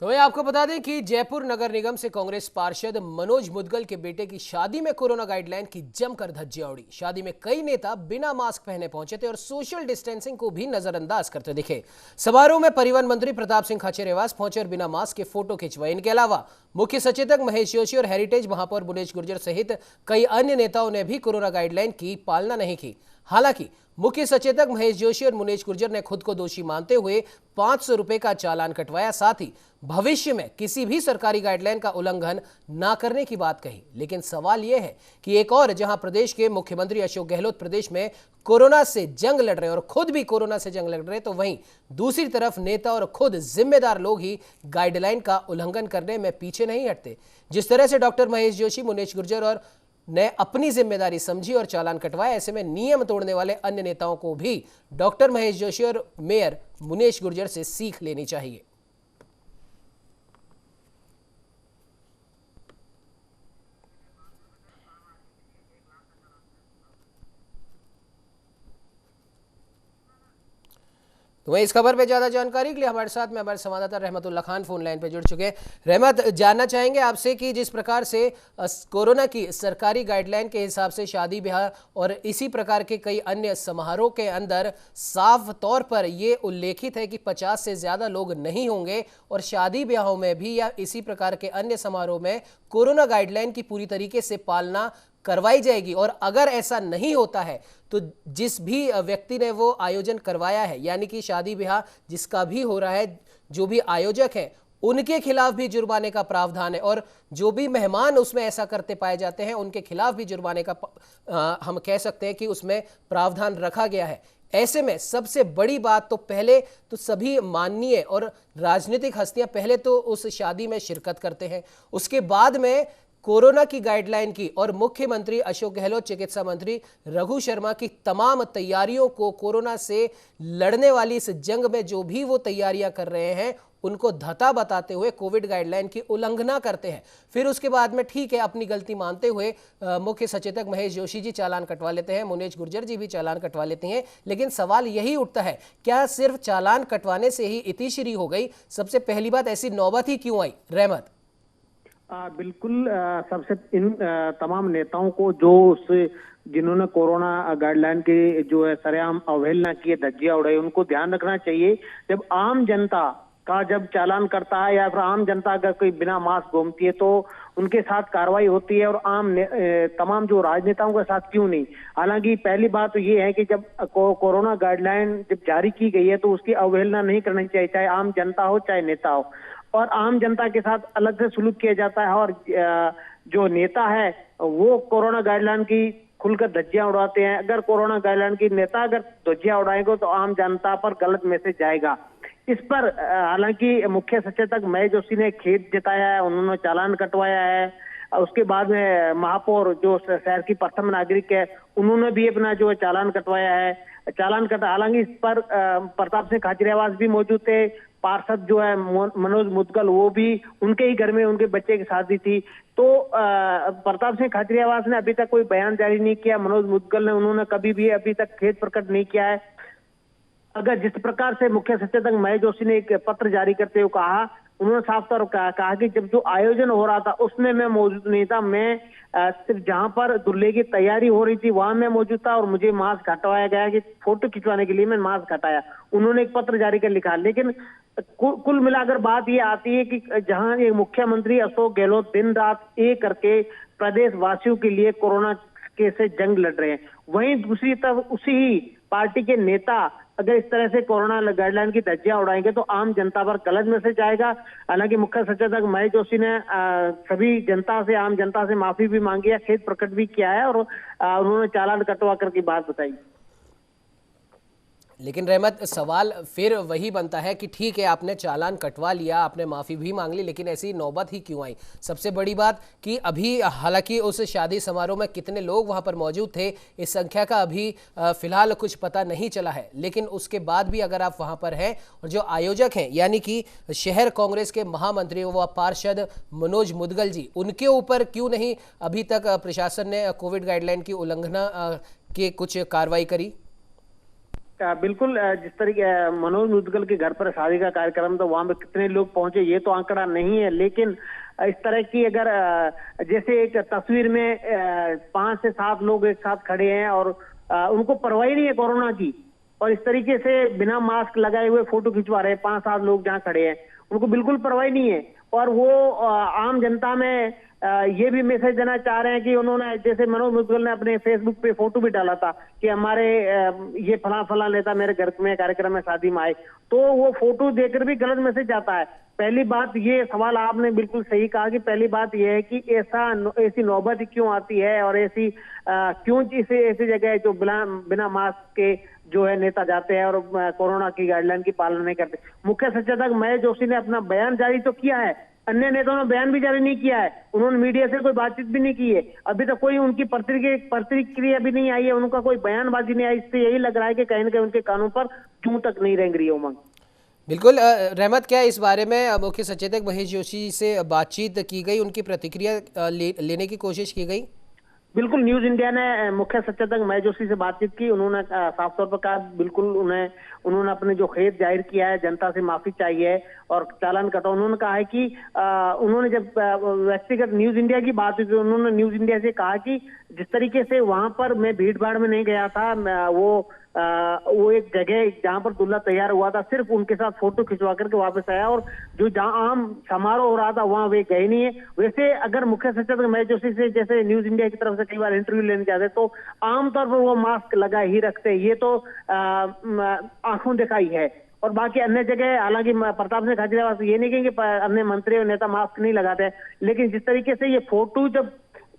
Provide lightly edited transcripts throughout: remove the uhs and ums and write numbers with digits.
तो मैं आपको बता दें कि जयपुर नगर निगम से कांग्रेस पार्षद मनोज मुदगल के बेटे की शादी में कोरोना गाइडलाइन की जमकर धज्जियां उड़ी। शादी में कई नेता बिना मास्क पहने पहुंचे थे और सोशल डिस्टेंसिंग को भी नजरअंदाज करते दिखे। समारोह में परिवहन मंत्री प्रताप सिंह खाचरियावास पहुंचे और बिना मास्क के फोटो खिंचवाए। इनके अलावा मुख्य सचेतक महेश जोशी और हेरिटेज महापौर बुनेश गुर्जर सहित कई अन्य नेताओं ने भी कोरोना गाइडलाइन की पालना नहीं की। हालांकि मुख्य सचेतक महेश जोशी और मुनेश गुर्जर ने खुद को दोषी मानते हुए 500 रुपए का चालान कटवाया। साथ ही भविष्य में किसी भी सरकारी गाइडलाइन का उल्लंघन ना करने की बात कही। लेकिन सवाल यह है कि एक और जहां प्रदेश के मुख्यमंत्री अशोक गहलोत प्रदेश में कोरोना से जंग लड़ रहे और खुद भी कोरोना से जंग लड़ रहे, तो वहीं दूसरी तरफ नेता और खुद जिम्मेदार लोग ही गाइडलाइन का उल्लंघन करने में पीछे नहीं हटते। जिस तरह से डॉक्टर महेश जोशी, मुनेश गुर्जर और ने अपनी जिम्मेदारी समझी और चालान कटवाया, ऐसे में नियम तोड़ने वाले अन्य नेताओं को भी डॉक्टर महेश जोशी और मेयर मुनेश गुर्जर से सीख लेनी चाहिए। तो वहीं इस खबर पे ज्यादा जानकारी के लिए हमारे साथ में हमारे संवाददाता रहमतुल्लाह खान फोन लाइन पे जुड़ चुके हैं। रहमत, जानना चाहेंगे आपसे कि जिस प्रकार से कोरोना की सरकारी गाइडलाइन के हिसाब से शादी ब्याह और इसी प्रकार के कई अन्य समारोह के अंदर साफ तौर पर ये उल्लेखित है कि 50 से ज्यादा लोग नहीं होंगे और शादी ब्याहों में भी या इसी प्रकार के अन्य समारोह में कोरोना गाइडलाइन की पूरी तरीके से पालना करवाई जाएगी, और अगर ऐसा नहीं होता है तो जिस भी व्यक्ति ने वो आयोजन करवाया है, यानी कि शादी ब्याह जिसका भी हो रहा है, जो भी आयोजक है उनके खिलाफ भी जुर्माने का प्रावधान है, और जो भी मेहमान उसमें ऐसा करते पाए जाते हैं उनके खिलाफ भी जुर्माने का हम कह सकते हैं कि उसमें प्रावधान रखा गया है। ऐसे में सबसे बड़ी बात तो पहले तो सभी माननीय और राजनीतिक हस्तियां पहले तो उस शादी में शिरकत करते हैं, उसके बाद में कोरोना की गाइडलाइन की और मुख्यमंत्री अशोक गहलोत, चिकित्सा मंत्री रघु शर्मा की तमाम तैयारियों को, कोरोना से लड़ने वाली इस जंग में जो भी वो तैयारियां कर रहे हैं उनको धता बताते हुए कोविड गाइडलाइन की उल्लंघना करते हैं। फिर उसके बाद में ठीक है, अपनी गलती मानते हुए मुख्य सचेतक महेश जोशी जी चालान कटवा लेते हैं, मुनेश गुर्जर जी भी चालान कटवा लेते हैं। लेकिन सवाल यही उठता है, क्या सिर्फ चालान कटवाने से ही इतिश्री हो गई? सबसे पहली बात, ऐसी नौबत ही क्यों आई? रहमत, बिल्कुल। सबसे इन तमाम नेताओं को जिन्होंने कोरोना गाइडलाइन की जो है सरेआम अवहेलना की है, धज्जियां उड़ाई, उनको ध्यान रखना चाहिए। जब आम जनता का जब चालान करता है या फिर आम जनता अगर कोई बिना मास्क घूमती है तो उनके साथ कार्रवाई होती है, और तमाम जो राजनेताओं के साथ क्यों नहीं। हालांकि पहली बात तो ये है कि जब कोरोना गाइडलाइन जब जारी की गई है तो उसकी अवहेलना नहीं करनी चाहिए, चाहे आम जनता हो चाहे नेता हो। और आम जनता के साथ अलग से सुलूक किया जाता है, और जो नेता है वो कोरोना गाइडलाइन की खुलकर धज्जियां उड़ाते हैं। अगर कोरोना गाइडलाइन की नेता अगर धज्जियां उड़ाएंगे तो आम जनता पर गलत मैसेज जाएगा। इस पर हालांकि मुख्य सचेतक महेश जोशी ने खेद जताया है, उन्होंने चालान कटवाया है। उसके बाद में महापौर जो शहर की प्रथम नागरिक है उन्होंने भी अपना जो है चालान कटवाया है। हालांकि इस पर प्रताप सिंह खाचरियावास भी मौजूद थे। पार्षद जो है मनोज मुदगल, वो भी उनके ही घर में उनके बच्चे की शादी थी। तो प्रताप सिंह खाचरियावास ने अभी तक कोई बयान जारी नहीं किया। मनोज मुदगल ने उन्होंने कभी भी अभी तक खेद प्रकट नहीं किया है। अगर जिस प्रकार से मुख्य सचेतक महेश जोशी ने एक पत्र जारी करते हुए कहा, उन्होंने साफ तौर पर कहा कि जब जो आयोजन हो रहा था उसमें मैं मौजूद नहीं था, मैं सिर्फ जहां पर दूल्हे की तैयारी हो रही थी वहां मैं मौजूद था और मुझे मास्क हटवाया गया कि फोटो खिंचवाने के लिए मैं मास्क हटाया। उन्होंने एक पत्र जारी कर लिखा। लेकिन कुल मिलाकर बात ये आती है कि जहां एक मुख्यमंत्री अशोक गहलोत दिन रात एक करके प्रदेश वासियों के लिए कोरोना के से जंग लड़ रहे हैं, वहीं दूसरी तरफ उसी ही पार्टी के नेता अगर इस तरह से कोरोना गाइडलाइन की धज्जियां उड़ाएंगे तो आम जनता पर गलत मैसेज आएगा। हालांकि मुख्य सचेतक महेश जोशी ने सभी जनता से, आम जनता से माफी भी मांगी है, खेद प्रकट भी किया है, और उन्होंने चालान कटवा करके बात बताई। लेकिन रहमत, सवाल फिर वही बनता है कि ठीक है, आपने चालान कटवा लिया, आपने माफ़ी भी मांग ली, लेकिन ऐसी नौबत ही क्यों आई? सबसे बड़ी बात कि अभी हालांकि उस शादी समारोह में कितने लोग वहां पर मौजूद थे इस संख्या का अभी फिलहाल कुछ पता नहीं चला है। लेकिन उसके बाद भी अगर आप वहां पर हैं और जो आयोजक हैं यानी कि शहर कांग्रेस के महामंत्री व पार्षद मनोज मुदगल जी, उनके ऊपर क्यों नहीं अभी तक प्रशासन ने कोविड गाइडलाइन की उल्लंघना की कुछ कार्रवाई करी? बिल्कुल जिस तरीके मनोज मुदगल के घर पर शादी का कार्यक्रम था, वहां पे कितने लोग पहुंचे ये तो आंकड़ा नहीं है, लेकिन इस तरह की अगर जैसे एक तस्वीर में 5 से 7 लोग एक साथ खड़े हैं और उनको परवाह ही नहीं है कोरोना की, और इस तरीके से बिना मास्क लगाए हुए फोटो खिंचवा रहे हैं 5-7 लोग जहाँ खड़े हैं, उनको बिल्कुल परवाह नहीं है। और वो आम जनता में ये भी मैसेज देना चाह रहे हैं कि उन्होंने, जैसे मनोज मुदगल ने अपने फेसबुक पे फोटो भी डाला था कि हमारे ये फला नेता मेरे घर में कार्यक्रम में शादी में आए, तो वो फोटो देखकर भी गलत मैसेज जाता है। पहली बात, ये सवाल आपने बिल्कुल सही कहा कि पहली बात ये है कि ऐसी नौबत क्यों आती है और ऐसी क्यों ऐसी जगह जो बिना मास्क के जो है नेता जाते हैं और कोरोना की गाइडलाइन की पालना नहीं करते। मुख्य सचेतक महेश जोशी ने अपना बयान जारी तो किया है, अन्य नेताओं ने बयान भी जारी नहीं किया है, उन्होंने मीडिया से कोई बातचीत भी नहीं की है, अभी तक कोई उनकी प्रतिक्रिया भी नहीं आई है, उनका कोई बयानबाजी नहीं आई। इससे यही लग रहा है कि कहीं ना कहीं उनके कानों पर क्यों तक नहीं रेंग रही है उमंग। बिल्कुल रहमत, क्या इस बारे में मुख्य सचेतक महेश जोशी से बातचीत की गई, उनकी प्रतिक्रिया लेने की कोशिश की गई? बिल्कुल, न्यूज इंडिया ने मुख्य सचेतक महेश जोशी से बातचीत की, उन्होंने साफ तौर पर कहा, बिल्कुल उन्होंने अपने जो खेद जाहिर किया है, जनता से माफी चाहिए और चालान कटा। उन्होंने कहा है कि उन्होंने जब व्यक्तिगत न्यूज इंडिया की बात हुई तो उन्होंने न्यूज इंडिया से कहा कि जिस तरीके से वहां पर मैं भीड़ भाड़ में नहीं गया था, वो एक जगह जहां पर दूल्हा तैयार हुआ था, सिर्फ उनके साथ फोटो खिंचवा करके वापस आया, और जो जहां आम समारोह हो रहा था वहां वे गए नहीं है। वैसे अगर मुख्य सचेतक महेश जोशी से जैसे न्यूज इंडिया की तरफ से कई बार इंटरव्यू लेने जाते तो आमतौर पर वो मास्क लगाए ही रखते हैं, ये तो आंखों दिखाई है। और बाकी अन्य जगह, हालांकि प्रताप सिंह खाचरियावास ये नहीं कहेंगे अन्य मंत्री और नेता मास्क नहीं लगाते, लेकिन जिस तरीके से ये फोटो जब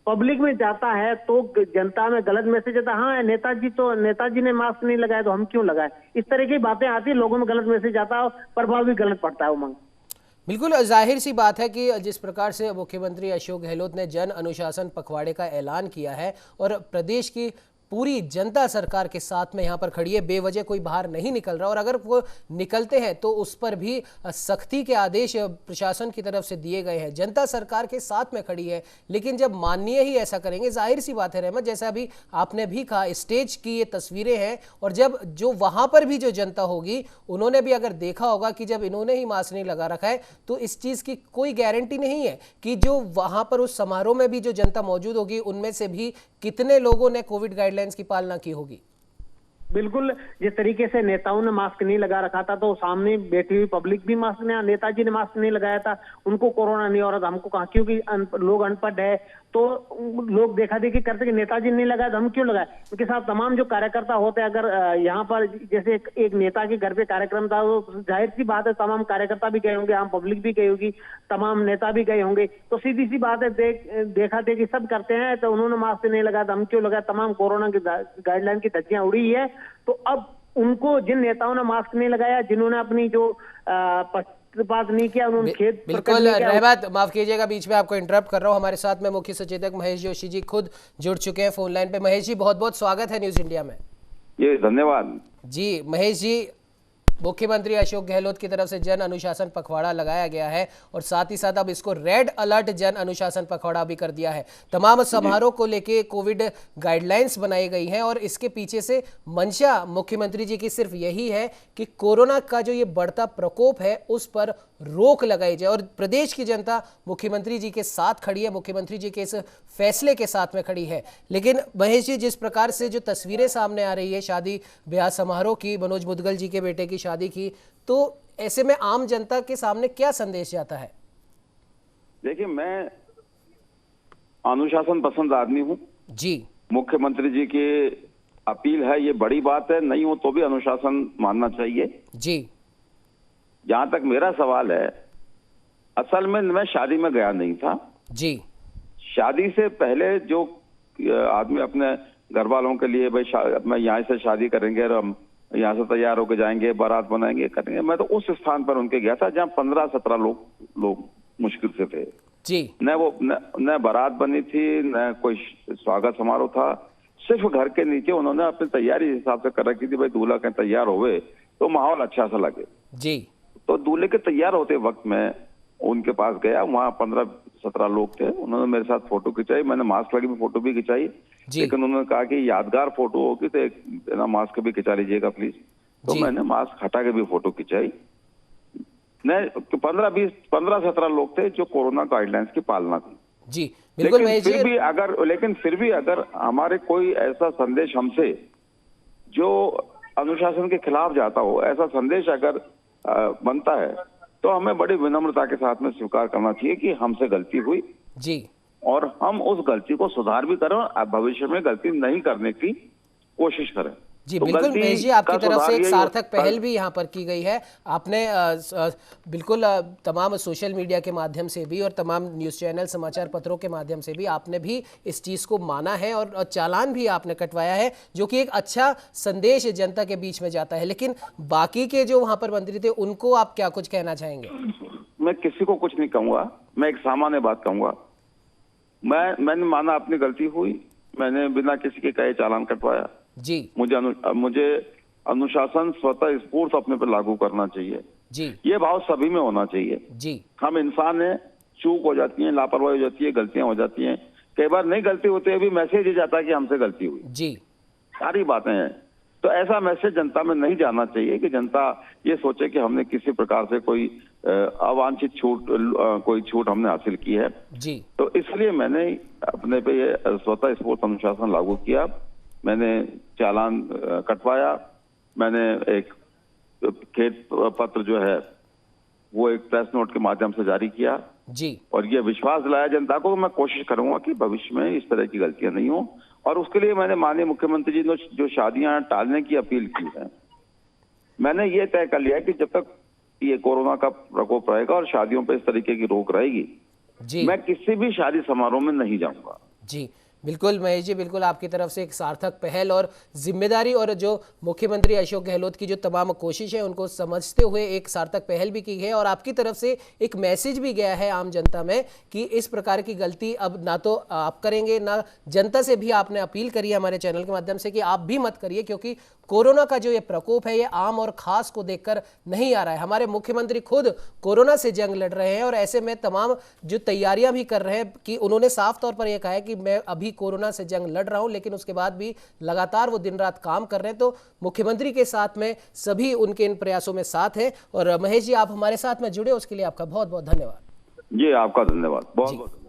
पब्लिक में जाता है तो जनता में गलत मैसेज आता है। हाँ, नेताजी ने मास्क नहीं लगाया तो हम क्यों लगाए, इस तरह की बातें आती है, लोगों में गलत मैसेज आता है, प्रभाव भी गलत पड़ता है उमंग। बिल्कुल जाहिर सी बात है कि जिस प्रकार से मुख्यमंत्री अशोक गहलोत ने जन अनुशासन पखवाड़े का ऐलान किया है और प्रदेश की पूरी जनता सरकार के साथ में यहाँ पर खड़ी है, बेवजह कोई बाहर नहीं निकल रहा, और अगर वो निकलते हैं तो उस पर भी सख्ती के आदेश प्रशासन की तरफ से दिए गए हैं। जनता सरकार के साथ में खड़ी है, लेकिन जब माननीय ही ऐसा करेंगे, जाहिर सी बात है रहमत, जैसा अभी आपने भी कहा, स्टेज की ये तस्वीरें हैं, और जब जो वहां पर भी जो जनता होगी उन्होंने भी अगर देखा होगा कि जब इन्होंने ही मास्क नहीं लगा रखा है तो इस चीज की कोई गारंटी नहीं है कि जो वहां पर उस समारोह में भी जो जनता मौजूद होगी उनमें से भी कितने लोगों ने कोविड गाइडलाइंस की पालना की होगी। बिल्कुल, जिस तरीके से नेताओं ने मास्क नहीं लगा रखा था तो सामने बैठी हुई पब्लिक भी मास्क नहीं, नेताजी ने मास्क नहीं लगाया था, उनको कोरोना नहीं हो रहा था, हमको कहा, क्योंकि लोग अनपढ़ है तो लोग देखा देखी करते कि नेताजी ने नहीं लगाया तो हम क्यों लगाए। उनके साथ तमाम जो कार्यकर्ता होते हैं, अगर यहाँ पर जैसे एक नेता के घर पे कार्यक्रम था, वो जाहिर सी बात है तमाम कार्यकर्ता भी गए होंगे, आम पब्लिक भी गई होगी, तमाम नेता भी गए होंगे, तो सीधी सी बात है देखा देखी सब करते हैं, तो उन्होंने मास्क नहीं लगाया तो हम क्यों लगाया। तमाम कोरोना की गाइडलाइन की धज्जियां उड़ी है, तो अब उनको, जिन नेताओं ने मास्क नहीं लगाया, जिन्होंने अपनी जो बात नहीं किया, उन्होंने खेद बिल्कुल रहमत, माफ कीजिएगा बीच में आपको इंटरप्ट कर रहा हूं, हमारे साथ में मुख्य सचेतक महेश जोशी जी खुद जुड़ चुके हैं फोन लाइन पे। महेश जी, बहुत बहुत स्वागत है न्यूज इंडिया में। ये धन्यवाद जी। महेश जी, मुख्यमंत्री अशोक गहलोत की तरफ से जन अनुशासन पखवाड़ा लगाया गया है और साथ ही साथ अब इसको रेड अलर्ट जन अनुशासन पखवाड़ा भी कर दिया है। तमाम समारोह को लेके कोविड गाइडलाइंस बनाई गई हैं और इसके पीछे से मंशा मुख्यमंत्री जी की सिर्फ यही है कि कोरोना का जो ये बढ़ता प्रकोप है उस पर रोक लगाई जाए, और प्रदेश की जनता मुख्यमंत्री जी के साथ खड़ी है, मुख्यमंत्री जी के इस फैसले के साथ में खड़ी है। लेकिन महेश जी, जिस प्रकार से जो तस्वीरें सामने आ रही है शादी ब्याह समारोह की, मनोज मुदगल जी के बेटे की शादी की, तो ऐसे में आम जनता के सामने क्या संदेश जाता है? देखिए, मैं अनुशासन पसंद आदमी हूँ जी। मुख्यमंत्री जी की अपील है, ये बड़ी बात है, नहीं हो तो भी अनुशासन मानना चाहिए जी। जहां तक मेरा सवाल है, असल में मैं शादी में गया नहीं था जी। शादी से पहले जो आदमी अपने घर वालों के लिए, भाई मैं यहाँ से शादी करेंगे और हम यहाँ से तैयार होकर जाएंगे, बारात बनाएंगे, करेंगे, मैं तो उस स्थान पर उनके गया था जहाँ 15-17 लोग मुश्किल से थे जी। न बारात बनी थी, न कोई स्वागत समारोह था, सिर्फ घर के नीचे उन्होंने अपनी तैयारी हिसाब से कर रखी थी, भाई दूल्हा कहीं तैयार होवे तो माहौल अच्छा सा लगे जी। तो दूल्हे के तैयार होते वक्त में उनके पास गया, वहाँ 15-17 लोग थे, उन्होंने मेरे साथ फोटो खिंचाई, मैंने मास्क लगी भी फोटो भी खिंचाई, लेकिन उन्होंने कहा कि यादगार फोटो होगी तो एक मास्क भी खिंचा लीजिएगा प्लीज। तो जी। मैंने मास्क हटा के भी फोटो खिंचाई। 15-17 लोग थे जो कोरोना गाइडलाइंस की पालना थी। जी बिल्कुल लेकिन महेश जी। फिर भी अगर हमारे कोई ऐसा संदेश हमसे जो अनुशासन के खिलाफ जाता हो, ऐसा संदेश अगर बनता है, तो हमें बड़ी विनम्रता के साथ में स्वीकार करना चाहिए कि हमसे गलती हुई जी और हम उस गलती को सुधार भी करें और भविष्य में गलती नहीं करने की कोशिश करें। जी तो बिल्कुल गलती महेश जी, आपकी का तरफ सुधार से एक यही सार्थक पहल भी यहाँ पर की गई है। आपने बिल्कुल तमाम सोशल मीडिया के माध्यम से भी और तमाम न्यूज़ चैनल समाचार पत्रों के माध्यम से भी आपने भी इस चीज़ को माना है और चालान भी आपने कटवाया है, जो कि एक अच्छा संदेश जनता के बीच में जाता है। लेकिन बाकी के जो वहाँ पर मंत्री थे उनको आप क्या कुछ कहना चाहेंगे? मैं किसी को कुछ नहीं कहूंगा, मैं एक सामान्य बात कहूंगा। मैंने माना अपनी गलती हुई, मैंने बिना किसी के कहे चालान कटवाया। जी मुझे अनुशासन स्वतः स्फूर्त अपने पर लागू करना चाहिए। जी ये भाव सभी में होना चाहिए। जी हम इंसान हैं, चूक हो जाती है, लापरवाही हो जाती है, गलतियां हो जाती हैं। कई बार नहीं गलती होती है, अभी मैसेज ही जाता है कि हमसे गलती हुई। जी सारी बातें हैं, तो ऐसा मैसेज जनता में नहीं जाना चाहिए कि जनता ये सोचे कि हमने किसी प्रकार से कोई अवांछित कोई छूट हमने हासिल की है। जी तो इसलिए मैंने अपने पे ये स्वतः स्फूर्त अनुशासन लागू किया। मैंने चालान कटवाया, मैंने एक खेत पत्र जो है वो एक प्रेस नोट के माध्यम से जारी किया जी और ये विश्वास दिलाया जनता को। मैं कोशिश करूंगा कि भविष्य में इस तरह की गलतियां नहीं हो, और उसके लिए मैंने माननीय मुख्यमंत्री जी ने जो शादियां टालने की अपील की है, मैंने ये तय कर लिया कि जब तक ये कोरोना का प्रकोप रहेगा और शादियों पर इस तरीके की रोक रहेगी, जी मैं किसी भी शादी समारोह में नहीं जाऊंगा। जी बिल्कुल महेश जी, बिल्कुल आपकी तरफ से एक सार्थक पहल और जिम्मेदारी और जो मुख्यमंत्री अशोक गहलोत की जो तमाम कोशिश है उनको समझते हुए एक सार्थक पहल भी की है और आपकी तरफ से एक मैसेज भी गया है आम जनता में कि इस प्रकार की गलती अब ना तो आप करेंगे, ना जनता से भी आपने अपील करी है हमारे चैनल के माध्यम से कि आप भी मत करिए, क्योंकि कोरोना का जो ये प्रकोप है ये आम और खास को देखकर नहीं आ रहा है। हमारे मुख्यमंत्री खुद कोरोना से जंग लड़ रहे हैं और ऐसे में तमाम जो तैयारियां भी कर रहे हैं कि उन्होंने साफ तौर पर यह कहा है कि मैं अभी कोरोना से जंग लड़ रहा हूं, लेकिन उसके बाद भी लगातार वो दिन रात काम कर रहे हैं। तो मुख्यमंत्री के साथ में सभी उनके इन प्रयासों में साथ हैं। और महेश जी, आप हमारे साथ में जुड़े उसके लिए आपका बहुत बहुत धन्यवाद। जी आपका धन्यवाद, बहुत बहुत।